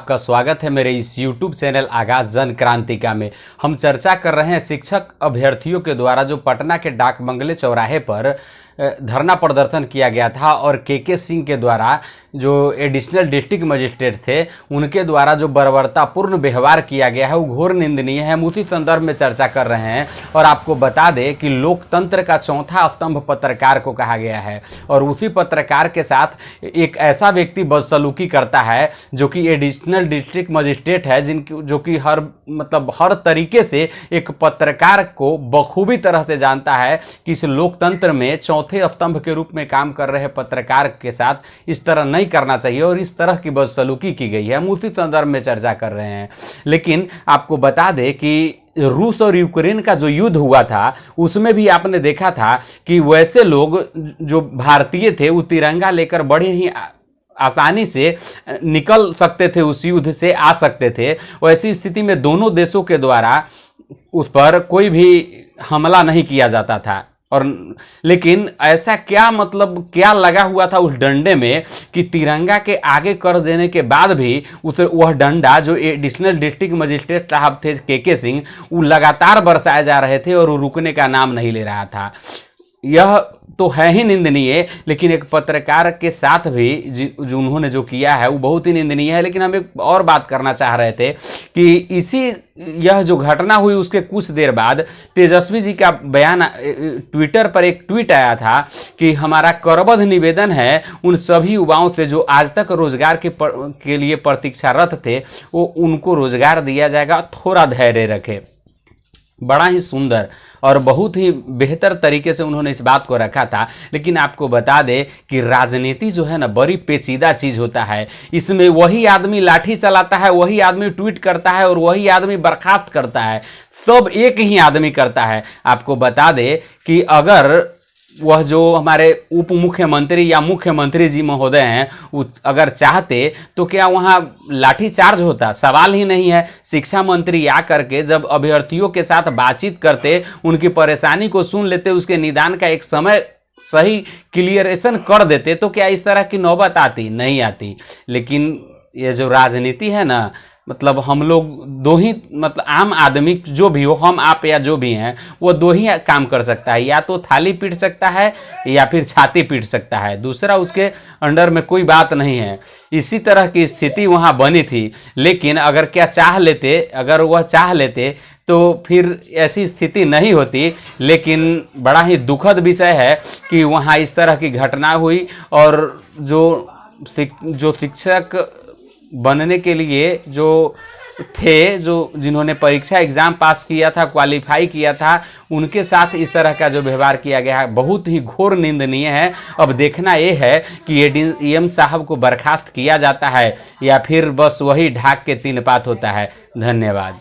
आपका स्वागत है मेरे इस YouTube चैनल आगाज जन क्रांतिका में। हम चर्चा कर रहे हैं शिक्षक अभ्यर्थियों के द्वारा जो पटना के डाक बंगले चौराहे पर धरना प्रदर्शन किया गया था और के सिंह के द्वारा जो एडिशनल डिस्ट्रिक्ट मजिस्ट्रेट थे उनके द्वारा जो बर्बरतापूर्ण व्यवहार किया गया है वो घोर निंदनीय है। हम उसी संदर्भ में चर्चा कर रहे हैं और आपको बता दें कि लोकतंत्र का चौथा स्तंभ पत्रकार को कहा गया है और उसी पत्रकार के साथ एक ऐसा व्यक्ति बदसलूकी करता है जो कि एडिशनल डिस्ट्रिक्ट मजिस्ट्रेट है, जो कि हर तरीके से एक पत्रकार को बखूबी तरह से जानता है कि इस लोकतंत्र में चौथे स्तंभ के रूप में काम कर रहे पत्रकार के साथ इस तरह नहीं करना चाहिए और इस तरह की बदसलूकी की गई है। हम उसी संदर्भ में चर्चा कर रहे हैं। लेकिन आपको बता दें कि रूस और यूक्रेन का जो युद्ध हुआ था उसमें भी आपने देखा था कि वैसे लोग जो भारतीय थे वो तिरंगा लेकर बड़े ही आसानी से निकल सकते थे, उस युद्ध से आ सकते थे। वैसी स्थिति में दोनों देशों के द्वारा उस पर कोई भी हमला नहीं किया जाता था। और लेकिन ऐसा क्या लगा हुआ था उस डंडे में कि तिरंगा के आगे कर देने के बाद भी वह डंडा जो एडिशनल डिस्ट्रिक्ट मजिस्ट्रेट साहब थे के सिंह वो लगातार बरसाए जा रहे थे और वो रुकने का नाम नहीं ले रहा था। यह तो है ही निंदनीय, लेकिन एक पत्रकार के साथ भी जो उन्होंने जो किया है वो बहुत ही निंदनीय है। लेकिन हम एक और बात करना चाह रहे थे कि यह जो घटना हुई उसके कुछ देर बाद तेजस्वी जी का बयान ट्विटर पर एक ट्वीट आया था कि हमारा करबद्ध निवेदन है उन सभी युवाओं से जो आज तक रोजगार के लिए प्रतीक्षारत थे, वो उनको रोजगार दिया जाएगा, थोड़ा धैर्य रखें। बड़ा ही सुंदर और बहुत ही बेहतर तरीके से उन्होंने इस बात को रखा था। लेकिन आपको बता दें कि राजनीति जो है ना बड़ी पेचीदा चीज होता है। इसमें वही आदमी लाठी चलाता है, वही आदमी ट्वीट करता है और वही आदमी बर्खास्त करता है, सब एक ही आदमी करता है। आपको बता दें कि अगर वह जो हमारे उप मुख्यमंत्री या मुख्यमंत्री जी महोदय हैं अगर चाहते तो क्या वहाँ लाठी चार्ज होता? सवाल ही नहीं है। शिक्षा मंत्री आ करके जब अभ्यर्थियों के साथ बातचीत करते, उनकी परेशानी को सुन लेते, उसके निदान का एक समय सही क्लियरेशन कर देते, तो क्या इस तरह की नौबत आती? नहीं आती। लेकिन ये जो राजनीति है ना, मतलब हम लोग दो ही, मतलब आम आदमी जो भी हो, हम आप या जो भी हैं, वो दो ही काम कर सकता है, या तो थाली पीट सकता है या फिर छाती पीट सकता है। दूसरा उसके अंडर में कोई बात नहीं है। इसी तरह की स्थिति वहाँ बनी थी। लेकिन अगर वह चाह लेते तो फिर ऐसी स्थिति नहीं होती। लेकिन बड़ा ही दुखद विषय है कि वहाँ इस तरह की घटना हुई और जो शिक्षक बनने के लिए जिन्होंने परीक्षा एग्जाम पास किया था, क्वालिफाई किया था, उनके साथ इस तरह का जो व्यवहार किया गया है बहुत ही घोर निंदनीय है। अब देखना यह है कि एडीएम साहब को बर्खास्त किया जाता है या फिर बस वही ढाक के तीन पात होता है। धन्यवाद।